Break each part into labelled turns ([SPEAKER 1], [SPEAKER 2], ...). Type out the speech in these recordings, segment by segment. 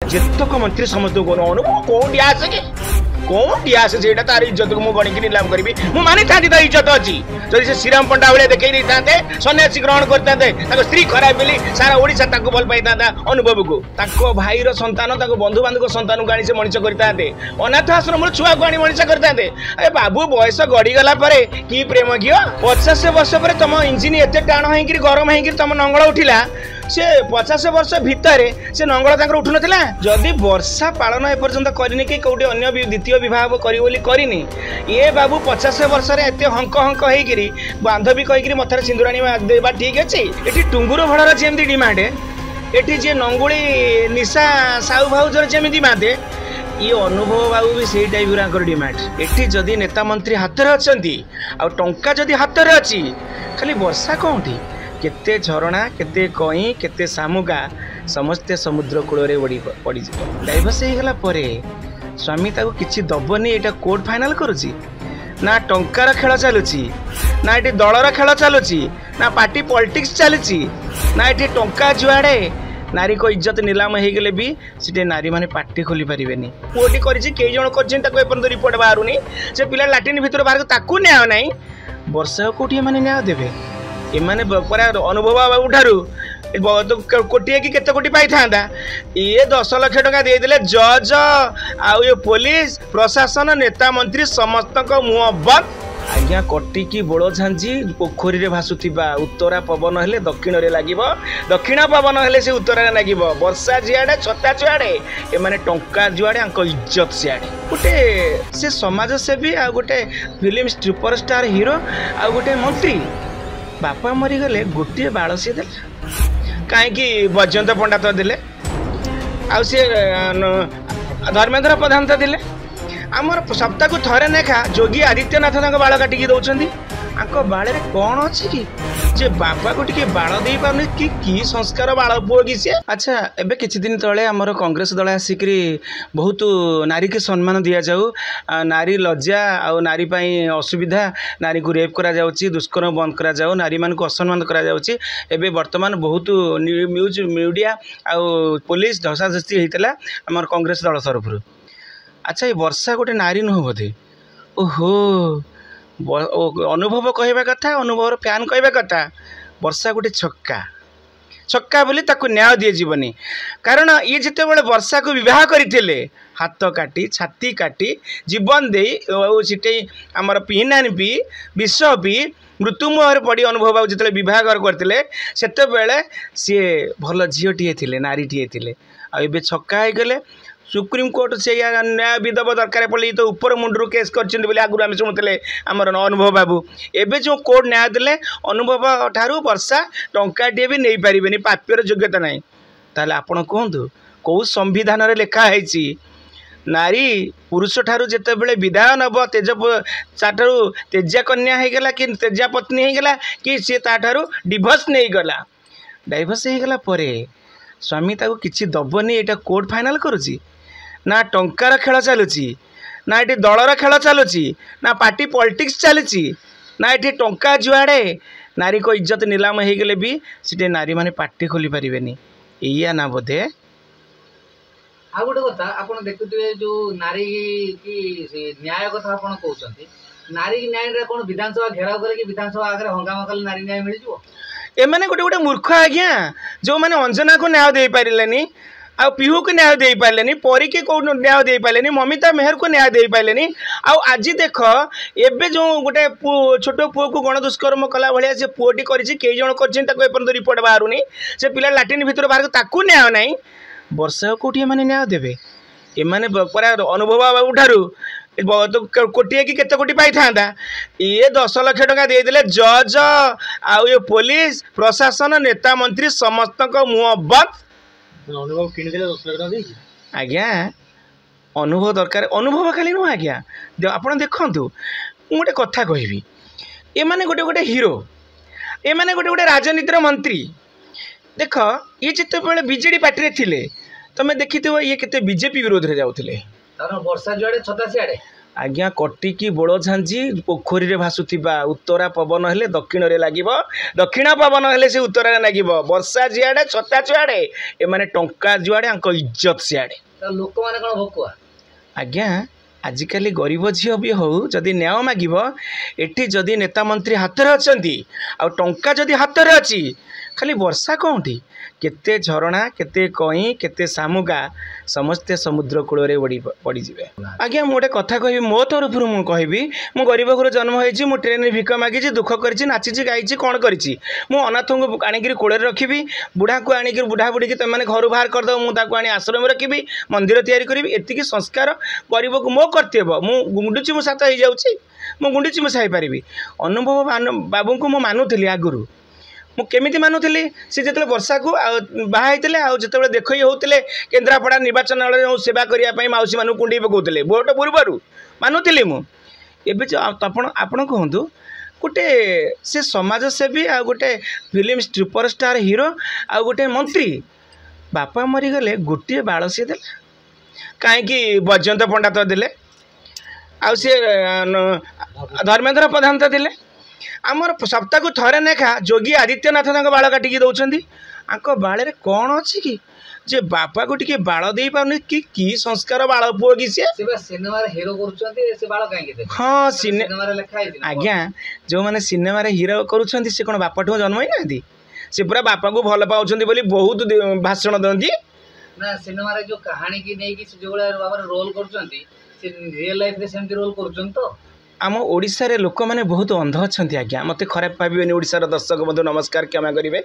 [SPEAKER 1] जेतक मंत्री समस्त अनुभव कौन आसे कि कौन आसे से तार इज्जत को मुझे गणिकी नीलाम करी मुझे मानी था इज्जत अच्छी जदि से श्रीराम पंडा भाई देखई था सन्यासी ग्रहण करते स्त्री खराब बोली सारा ओडिशा भल पाई था अनुभव को भाईर संतान बंधु बांधव संतान को आनी से मनीष करते अनाथ आश्रम छुआ को आनी मनीष करते अरे बाबू बयस गड़ीगला कि प्रेम घी 50 वर्ष पर तुम इंजिन एत टाण हो गरम हो तुम नंगल उठिला से 50 वर्ष भितर से नंगल उठु ना जदि वर्षा पालन एपर्यंत करनी कि कौटे अन्य द्वितीय विवाह करनी ये बाबू 50 वर्ष एत हंक हंक होगी बांधवी कहीकि मथार सिंदूराणी देवा ठीक अच्छे ये टुंगुर भड़ार जमी डिमांड ये जी नंगुली निशा साहू भाउजर जमी बांधे ये अनुभव बाबू भी से टाइप डिमांड ये जदि नेता मंत्री हाथ में अच्छा टंका जदि हाथ में अच्छी खाली वर्षा कौटी केते झरणा केते कई केते सामुगा समस्ते समुद्र कूल पड़ डाइवर्स हो स्वामी ताको किछि दबनी एटा कोर्ट फाइनल करुची ना टंकार खेल चलुची ना ये दलर खेल चलुची ना पार्टी पॉलिटिक्स चलुची ना ये टंका जुआड़े नारी को इज्जत नीलाम हो गले भी सीटे नारी माने पार्टी खोली पारिबेनी पुओटी करिछि कई जण करछिन ताको एपन रिपोर्ट बाहरुनी से पिला लाटिन भितर बाहर ताकू न्याय नाही वर्षा कोठी माने न्याय देबे एमाने अनुभव बाबू ठारू कोटी कि केते कोटी पाई था ये 10 लाख टका दे देले जज आउ ये पुलिस प्रशासन नेता मंत्री समस्त मुह बंद आज्ञा कटी की बोड़ झांझी पोखरी रे भासुथिबा उत्तरा पवन हेले दक्षिण रे लागिबो दक्षिण पवन हेले से उत्तरा रे लागिबो वर्षा जियाडे छता चुआडे ए माने टंका जुआडे आंको इज्जत सियाडे गोटे से समाज सेवी आ गोटे फिल्म सुपरस्टार हीरो आ गोटे मंत्री बापा मरी गले गोटे बाल सी दे कहीं बजंत पंडा तो देले आ धर्मेंद्र प्रधान तो देले आमर सप्ताह को थरे नेखा योगी आदित्यनाथ बाल काटिकी दौरान आंको बाड़े कौन अच्छी कि जे बापा को टिके बाल दे पारने कि संस्कार बाल पुओ कि सी अच्छा एबे किछि दिन तले आमर कांग्रेस दल आसिक बहुत नारी के सम्मान दिया जाऊ नारी लज्जा आ नारी पाई असुविधा नारी को रेप करा जाउची दुष्कर्म बंद करा जाऊ नारी मान को असम्मान करा जाउची एबे वर्तमान बहुत न्यूज मीडिया आ पुलिस धसाधसी होता आमर कांग्रेस दल तरफ। अच्छा ये वर्षा गोटे नारी नुह बोधे ओहो अनुभव कहवा कथा अनुभव फैन कहवा कथा वर्षा गोटे छक्का छक्का बोली ताको न्याय दिए जीवनी कारण ये जिते बड़े वर्षा को विवाह करते हाथ काटी छाती काटी जीवन दे सीटे आमर पिनान पी विष पी मृत्यु मुहर पड़ी अनुभव बाबू जिते बह करते से सी भल झीटे थे नारीटे थे आबे छक्का हो गले सुप्रीम कोर्ट से न्याय भी दब दरकार पड़े तो ऊपर मुंडू केस कर आगुरी आम शुणुले आमर अनुभव बाबू एवं जो कोर्ट न्याय देले अनुभव ठारू वर्षा टंकाटे भी नहीं पारे प्राप्यर योग्यता ना ताले आपण कहतु कौ संविधान रे लेखा है नारी पुरुष ठारू जिते बड़े विदाय नब तेज ताठू तेजा कन्या होगला कि तेजा पत्नी होगला कि सी ताठू डिभोर्स नहीं गला डाइभोर्स होगला स्वामी ताको किछि दबनी एटा कोर्ट फाइनल करुची ना टंकार खेल चलुची ना ये दलर खेल चलुची ना पार्टी पॉलिटिक्स चलुची ना ये टंका जुआड़े नारी को इज्जत नीलाम हो गले भी सीटे नारी माने पार्टी खोली पारिबेनी एया ना बोधे
[SPEAKER 2] आ गोटे कथा आपण देखुथिबे जो नारी की न्याय कथा आपण कहउछंती नारी की न्याय रे कोन विधानसभा घेराव करे कि विधानसभा आगे हंगामा कले नारी न्याय मिल जिवो
[SPEAKER 1] एमाने गोटे गोटे मूर्ख आज्ञा जो मैंने अंजना को न्याय दे पारे आ पीहू को न्याय दे पारे परी के कौ न्याय दे पारे ममिता मेहर को न्याय दे पारे आज देख एबे जो गोटे छोट पुओ को गण दुष्कर्म कला भाया से पुओटी कई जन कर रिपोर्ट बाहरुनी से पिला लाटिन भितर बाहर ताकू न्याय ना वर्षा कोटी मैंने न्याय देवे एमाने अनुभव बाबू ठारू कोटी कि केते कोटी पाई था ये 10 लाख टका दे देले जज आउ ये पुलिस प्रशासन नेता मंत्री समस्त मुह बंद
[SPEAKER 2] अनुभव किन देले 10 लाख टका
[SPEAKER 1] आज्ञा अनुभव दरकार अनुभव खाली नुह आज्ञा आपण देखंतु गोटे कथा कहबी एमाने गोटे गोटे हीरो एमाने गोटे गोटे राजनीतिर मंत्री देख ये जिते बड़े बीजेडी पार्टी थिले तमे देखिथिबो ये केते बीजेपी विरोध रे जाउथिले
[SPEAKER 2] वर्षा जुआड़े छता सियाड़े
[SPEAKER 1] आज्ञा कटिकी बोल झांझी पोखरी रे भासुथिबा उत्तरा पवन हेले दक्षिण रे लागिबो दक्षिण पवन हेले से उत्तर रे लागिबो वर्षा जियाडे छता छुआडे ए माने टंका जुआडे आंको इज्जत सियाडे
[SPEAKER 2] लोक माने कोन भकुआ
[SPEAKER 1] आज्ञा आजिकल गरीब झील भी हो जदि न्याय मागिब एटी जदि नेता मंत्री हाथ में अच्छा आ टंका जदि हाथ में अच्छी खाली वर्षा कौटी केते झरणा केते कई केते सामुगा समस्ते समुद्र कूल पड़ीजे आज्ञा मुझे कथा कहि मो तरफ मुझे कहबी मु गरीब घर जन्म होती मु ट्रेन भिक मागी दुख कर नाची गाई कौन करी मु अनाथ को आणिक कूल रखी बुढ़ा को आणिक बुढ़ा बुढ़ी तुम मैंने घर बाहर करदेव मुझे आनी आश्रम रखी मंदिर तैयारी एतिकी संस्कार गरीब को मो कर्तव्य मु गुंडुची मु साथ हो जाऊँ गुंडुची मु सही पारि अनुभव बाबू को मु मानुली आगुरी मुझे मानुली सी जो वर्षा को बाहर आते देखई होते केन्द्रापड़ा निर्वाचन सेवा करने मौसी मानू कुंडी पकाउले भोट पूर्वर मानुली मुझे आपण कहतु गोटे से समाजसेवी आ गोटे फिल्म सुपरस्टार हीरो आ गोटे मंत्री बापा मरीगले गोटे बाल सी दे कहीं वैजयंत पंडा तो देले आ धर्मेंद्र प्रधान तो देले आमर सप्ताह को थरे नेखा योगी आदित्यनाथ बाल काटिकी दौरान आंक बाड़े कौन अच्छी कि जे बापा को टिके बाल दे पाउनी कि संस्कार बाल पुओ कि सी
[SPEAKER 2] सिनेमा हीरो करूछंती से बाल काहे
[SPEAKER 1] हां सिनेमा लिखा है आज्ञा जो माने सिनेमा रे हीरो करूछंती से कोन बापा ठो जन्म ही नांदी से पूरा बापा को भल पाउछंती बोली बहुत भाषण दंती
[SPEAKER 2] ना सिनेमा रे जो कहानी की नै कि से जो बाबा रोल करूछंती से रियल लाइफ रे सेमती रोल करूछन तो
[SPEAKER 1] आम ओडिशा रे लोक मैंने बहुत अंध अच्छा आज्ञा मत खराब पाबे ओडिशार दर्शक बंधु नमस्कार क्षमा करेंगे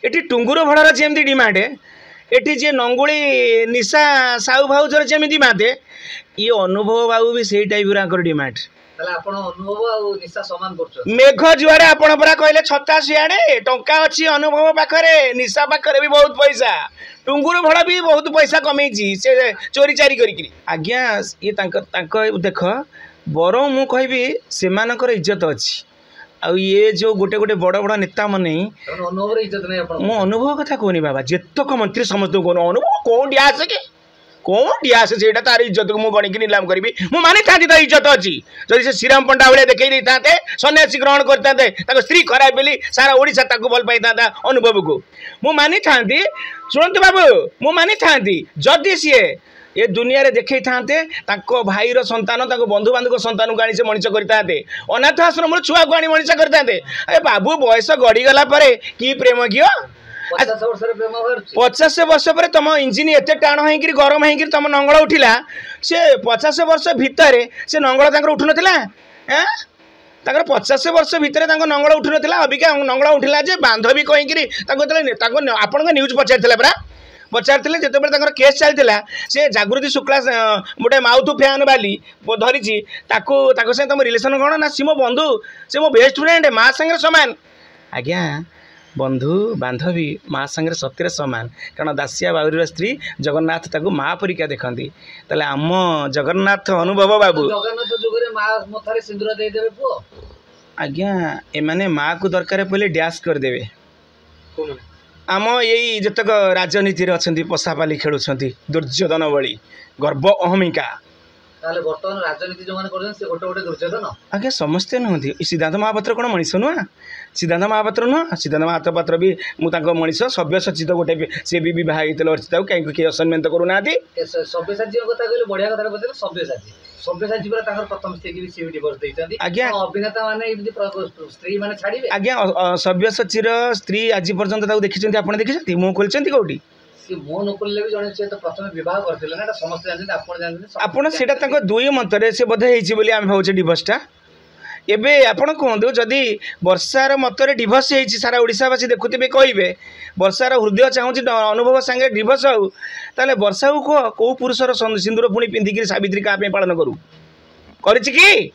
[SPEAKER 1] ये टुंगुर भड़ार जमी डिमांड एटी जे नंगुली निशा साहू भाउजर जमी डिमांड ये अनुभव बाबू भी से टाइप डिमांड मेघ जुआड़े आपण परा कहले छता सियाड़े टंका अच्छी अनुभव पाखरे निशा पाखरे भी बहुत पैसा टुंगुर भड़ा भी बहुत पैसा कमेची से चोरी चारी करी आज्ञा ये देख बरं मु कहबी से इज्जत अच्छी आउ ये जो गोटे गोटे बड़ बड़ नेता मन मो अनुभव कथा कहनी बाबा जेतक मंत्री समस्त अनुभव कौन डियास के कौन डियास से तार इज्जत को मुझे गणिकी नीलाम करी मुझे मानी था इज्जत अच्छी जब से श्रीराम पंडा भाई देखई था सन्यासी ग्रहण करते स्त्री खराब बोली सारा ओडिशा भल पाई था अनुभव को मुझे मानी था शुणु बाबू मुझे मानी था जदि सी ये दुनिया रे देखई थांते ताको भाईर संतान ताको बंधु बांधव संतान को आनी से मनीष करते अनाथ आश्रम छुआ को आनी मनीष करते अरे बाबू बयस गड़ीगला कि प्रेम कियो 50 वर्ष पर तुम इंजिन एत टाण हो गरम हो तुम नंगल उठिला से 50 वर्ष भितर से नंगल उठु नाला 50 वर्ष भितर नंगल उठु नाला अबिका नंगल उठिला बांधवी कहीकि आपण न्यूज पचार परा पचार जो केस चलता से जागृति शुक्ला गोटे माउथ फैन वाली धरी से तुम रिलेसन कौन ना सी मो बंधु से मो बेस्ट फ्रेंड माँ सांगे सामान आज्ञा बंधु बांधवी माँ सांगे सत्य सामान कारण दासिया बाउरी स्त्री जगन्नाथ ताको माँ परिका देखती ताले आम जगन्नाथ अनुभव बाबू आज्ञा एमाने माँ को दरकार पहले डैश करदे आम यही जतक राजनीति अच्छा पशापाली खेलुं दुर्योधन भली गर्व अहमिका
[SPEAKER 2] बर्तमान राजनीति जो गोटे गोटे दुर्योधन
[SPEAKER 1] आज्ञा समस्ते नुहति सिद्धांत महापात्र कौन मनीष नुह सिद्धांत महापात्र नुह सिद्धांत महापात्र भी मुझे मनीष सभ्य सचित गोटे सी भी बह अर्चिता कहीं किए असम्मानित करूना
[SPEAKER 2] सभ्यसाची कथा कहले बढ़िया कथा बोले सभ्यसाची सभ्यसाची पर प्रथम स्त्री की सी डिवोर्स देइछंती आज्ञा अभिनेता माने एमती स्त्री माने छाड़ीबे आज्ञा सभ्यसाचीर स्त्री आज पर्यंत देखिछंती आपण देखिछंती मुंह खोलछंती कोठी मो नकुल भी जड़े से तो प्रथम विवाह करथिले ना समस्त जानते
[SPEAKER 1] आपण सेटा दुई मतरे से बोधे हेछि बोली आम भावचे डिवोर्सटा एबे आपण कहतु जदि वर्षार मतरे डिवोर्स हेछि सारा ओडिशावासी देखुथिबे कहिबे वर्षार हृदय चाहूँ अनुभव सांगे डिवोर्स हो ताले वर्षा को कौ पुरुषर सिंदूर पुणी पिंधिकी सावित्री क्या पालन करू करिछि कि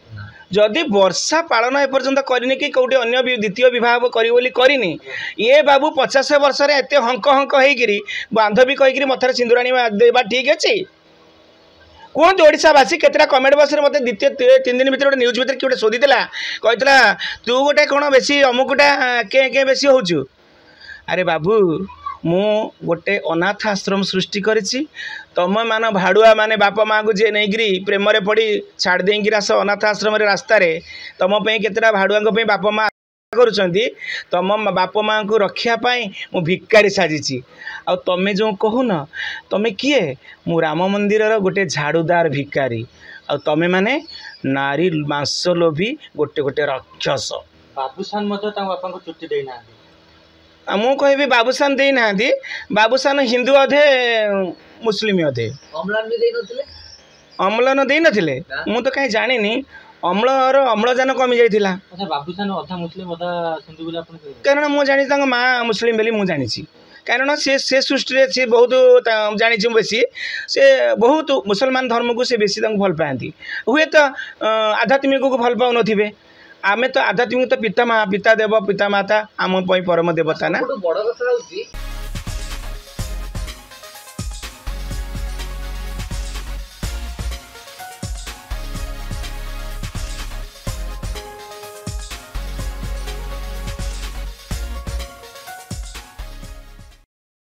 [SPEAKER 1] जदि वर्षा पालन एपर्यंत करनी कि कौटे अन्य द्वितीय विवाह करनी ये बाबू 50 वर्ष एत हंक हंक होकर बांधवी कहीकि मथार सिंदूराणी देवा ठीक अच्छे कहते ओडावासी केतटा कमेंट बॉक्स में मतलब द्वितीय 3 दिन भर गोटे न्यूज भर किए शोधी कहता तू गोटे कौन बेसी अमुकटा के बेसी होचु अरे बाबू मु गोटे अनाथ आश्रम सृष्टि करिछि तुम मान भाड़ुआ माने बापा माँ को जी नहीं प्रेम पड़ी छाड़ देकी आस अनाथ आश्रम रास्ता तुम केतटा भाड़ुआ बापा माँ करुँच तुम बापा माँ को रखापी मु भिकारी साजिची आ तमें जो कहून तमें किए मु राम मंदिर गोटे झाड़ूदार भिकारी आ तमें माने नारी मांस लोभी गोटे गोटे राक्षस।
[SPEAKER 2] बाबूसान बापा को चुट्टी देना
[SPEAKER 1] मु कहि बाबूसान दे ना बाबूसान हिंदू अधे मुस्लिम अधे अम्लान दे नथिले मु तो कहीं जानी अम्लर अम्लजान कमी जाइथिला।
[SPEAKER 2] अच्छा बाबूसान अधा मुस्लिम अधा हिंदू बोले आपण
[SPEAKER 1] कारण मु जानि तांग माँ मुस्लिम बोली मु जानिछि कारण से सृष्टि से बहुत जानी बेसी से बहुत मुसलमान धर्म को से बेसी भल पाती हुए तो आध्यात्मिक को भल पाऊन थे आमे तो आध्यात्मिक तो पिता देव पिता माता आम परम देवता ना।
[SPEAKER 2] बड़ कथा